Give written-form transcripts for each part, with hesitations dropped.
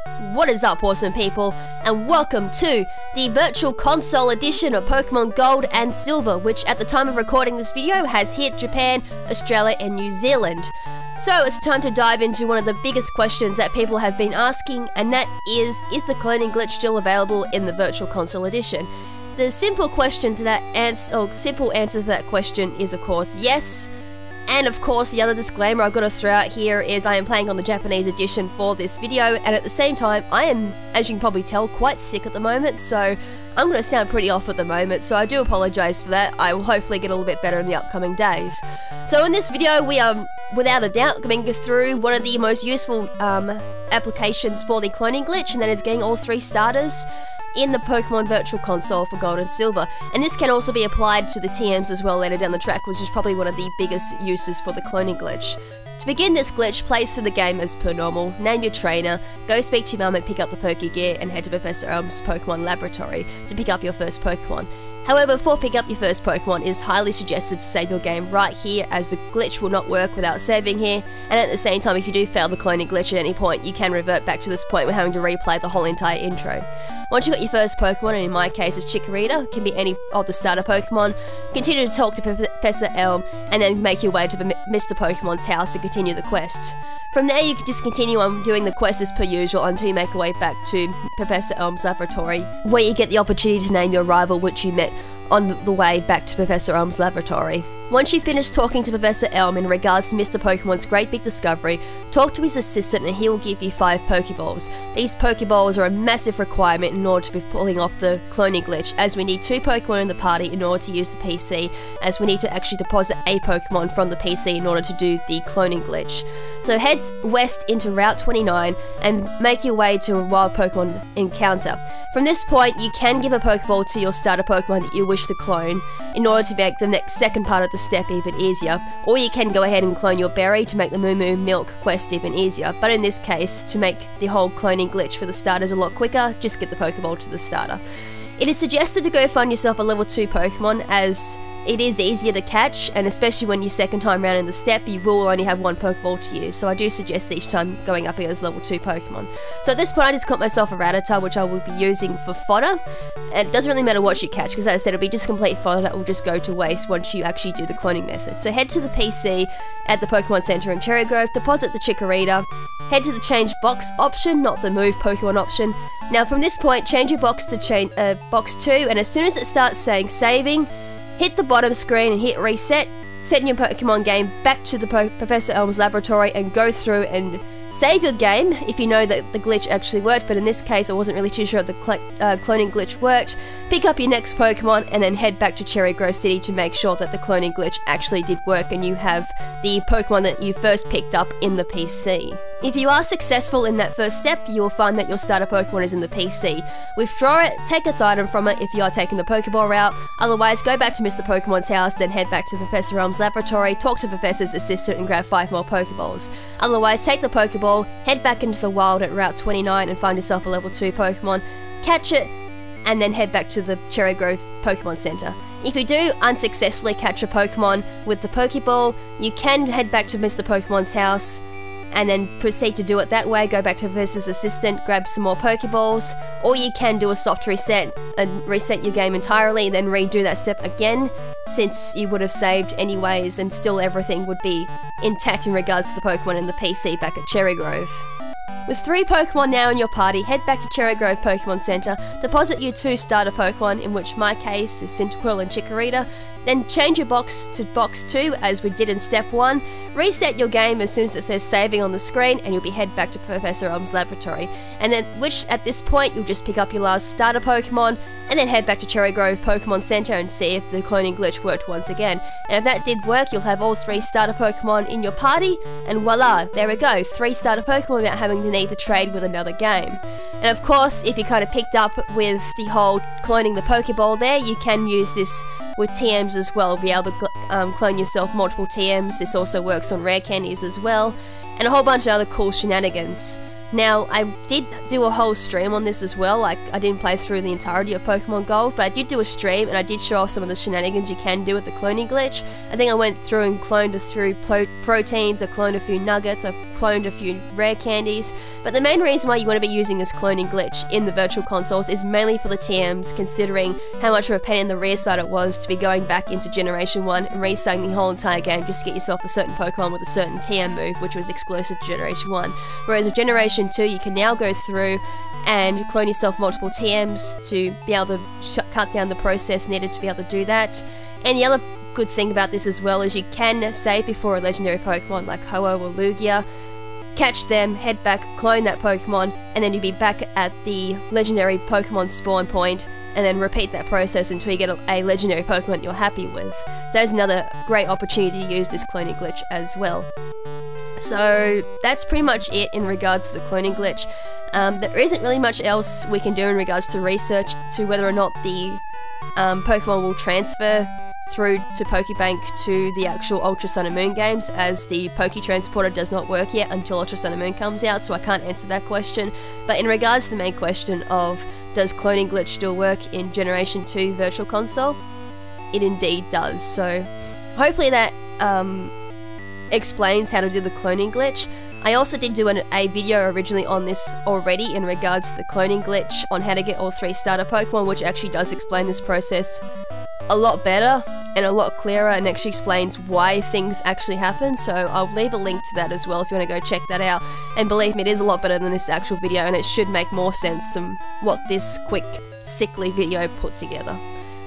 What is up, awesome people, and welcome to the Virtual Console edition of Pokemon Gold and Silver, which at the time of recording this video has hit Japan, Australia and New Zealand. So it's time to dive into one of the biggest questions that people have been asking, and that is the cloning glitch still available in the Virtual Console edition? The simple question to that answer, or simple answer to that question is of course yes. And of course, the other disclaimer I've got to throw out here is I am playing on the Japanese edition for this video, and at the same time, I am, as you can probably tell, quite sick at the moment, so I'm going to sound pretty off at the moment, so I do apologise for that. I will hopefully get a little bit better in the upcoming days. So in this video, we are, without a doubt, going through one of the most useful applications for the cloning glitch, and that is getting all 3 starters in the Pokemon Virtual Console for Gold and Silver. And this can also be applied to the TMs as well later down the track, which is probably one of the biggest uses for the cloning glitch. To begin this glitch, play through the game as per normal, name your trainer, go speak to your mum and pick up the Pokegear, and head to Professor Elm's Pokemon Laboratory to pick up your first Pokemon. However, before picking up your first Pokemon, it is highly suggested to save your game right here, as the glitch will not work without saving here, and at the same time, if you do fail the cloning glitch at any point, you can revert back to this point without having to replay the whole entire intro. Once you've got your first Pokemon, and in my case it's Chikorita, can be any of the starter Pokemon, continue to talk to Professor Elm, and then make your way to Mr. Pokemon's house to continue the quest. From there, you can just continue on doing the quest as per usual until you make your way back to Professor Elm's laboratory, where you get the opportunity to name your rival which you met on the way back to Professor Elm's laboratory. Once you finish talking to Professor Elm in regards to Mr. Pokemon's great big discovery, talk to his assistant and he will give you 5 Pokeballs. These Pokeballs are a massive requirement in order to be pulling off the cloning glitch, as we need 2 Pokemon in the party in order to use the PC, as we need to actually deposit a Pokemon from the PC in order to do the cloning glitch. So head west into Route 29 and make your way to a wild Pokemon encounter. From this point, you can give a Pokeball to your starter Pokemon that you wish to clone in order to make the second part of the step even easier, or you can go ahead and clone your berry to make the Moo Moo Milk quest even easier, but in this case, to make the whole cloning glitch for the starters a lot quicker, just get the Pokeball to the starter. It is suggested to go find yourself a level 2 Pokemon, as it is easier to catch, and especially when you second time round in the step, you will only have 1 Pokeball to use, so I do suggest each time going up against level 2 Pokemon. So at this point I just caught myself a Rattata, which I will be using for fodder. And it doesn't really matter what you catch, because as I said, it'll be just complete fodder that will just go to waste once you actually do the cloning method. So head to the PC at the Pokemon Center in Cherry Grove, deposit the Chikorita, head to the change box option, not the move Pokemon option. Now from this point, change your box to box 2, and as soon as it starts saying saving, hit the bottom screen and hit reset, send your Pokemon game back to the Professor Elm's laboratory and go through and save your game if you know that the glitch actually worked, but in this case I wasn't really too sure if the cloning glitch worked. Pick up your next Pokemon and then head back to Cherry Grove City to make sure that the cloning glitch actually did work and you have the Pokemon that you first picked up in the PC. If you are successful in that first step, you will find that your starter Pokemon is in the PC. Withdraw it, take its item from it if you are taking the Pokeball route, otherwise go back to Mr. Pokemon's house, then head back to Professor Elm's laboratory, talk to Professor's assistant and grab 5 more Pokeballs. Otherwise, take the Pokeball, head back into the wild at Route 29 and find yourself a level 2 Pokemon, catch it, and then head back to the Cherry Grove Pokemon Center. If you do unsuccessfully catch a Pokemon with the Pokeball, you can head back to Mr. Pokemon's house and then proceed to do it that way, go back to Professor's assistant, grab some more Pokeballs, or you can do a soft reset and reset your game entirely, then redo that step again, since you would have saved anyways and still everything would be intact in regards to the Pokemon in the PC back at Cherry Grove. With 3 Pokemon now in your party, head back to Cherry Grove Pokemon Center, deposit your 2 starter Pokemon, in which my case is Cyndaquil and Chikorita, then change your box to box 2 as we did in step 1, reset your game as soon as it says saving on the screen, and you'll be head back to Professor Elm's laboratory. And then, which at this point, you'll just pick up your last starter Pokemon, and then head back to Cherry Grove Pokemon Center and see if the cloning glitch worked once again. And if that did work, you'll have all 3 starter Pokemon in your party, and voila, there we go, 3 starter Pokemon without having to need to trade with another game. And of course, if you kind of picked up with the whole cloning the Pokeball there, you can use this with TMs as well, be able to clone yourself multiple TMs. This also works on rare candies as well, and a whole bunch of other cool shenanigans. Now, I did do a whole stream on this as well. Like, I didn't play through the entirety of Pokemon Gold, but I did do a stream and I did show off some of the shenanigans you can do with the cloning glitch. I think I went through and cloned through proteins, I cloned a few nuggets, I cloned a few rare candies. But the main reason why you want to be using this cloning glitch in the Virtual Consoles is mainly for the TMs, considering how much of a pain in the rear side it was to be going back into Generation 1 and restarting the whole entire game just to get yourself a certain Pokemon with a certain TM move, which was exclusive to Generation 1. Whereas with Generation 2, you can now go through and clone yourself multiple TMs to be able to cut down the process needed to be able to do that. And the other good thing about this as well is you can save before a legendary Pokemon like Ho-Oh or Lugia, catch them, head back, clone that Pokemon, and then you'll be back at the legendary Pokemon spawn point, and then repeat that process until you get a legendary Pokemon you're happy with. So that's another great opportunity to use this cloning glitch as well. So that's pretty much it in regards to the cloning glitch. There isn't really much else we can do in regards to research to whether or not the Pokemon will transfer through to Pokebank to the actual Ultra Sun and Moon games, as the Poke Transporter does not work yet until Ultra Sun and Moon comes out, so I can't answer that question. But in regards to the main question of does cloning glitch still work in Generation 2 Virtual Console, it indeed does. So hopefully that explains how to do the cloning glitch. I also did do a video originally on this already in regards to the cloning glitch on how to get all 3 starter Pokemon, which actually does explain this process a lot better and a lot clearer, and actually explains why things actually happen. So I'll leave a link to that as well if you want to go check that out. And believe me, it is a lot better than this actual video, and it should make more sense than what this quick, sickly video put together.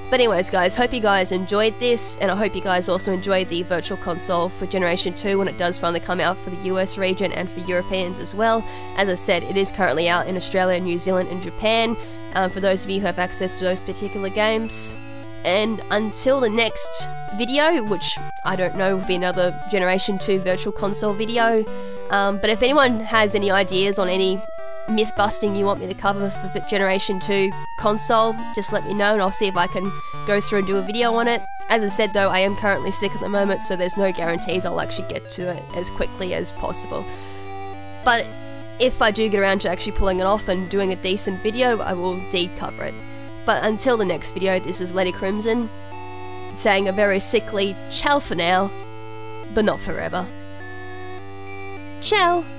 But anyways guys, hope you guys enjoyed this, and I hope you guys also enjoyed the Virtual Console for Generation 2 when it does finally come out for the US region and for Europeans as well. As I said, it is currently out in Australia, New Zealand and Japan, for those of you who have access to those particular games. And until the next video, which I don't know will be another Generation 2 Virtual Console video, but if anyone has any ideas on any myth busting you want me to cover for Generation 2 console, just let me know and I'll see if I can go through and do a video on it. As I said though, I am currently sick at the moment, so there's no guarantees I'll actually get to it as quickly as possible. But if I do get around to actually pulling it off and doing a decent video, I will indeed cover it. But until the next video, this is Lady KrimZen, saying a very sickly ciao for now, but not forever. Ciao!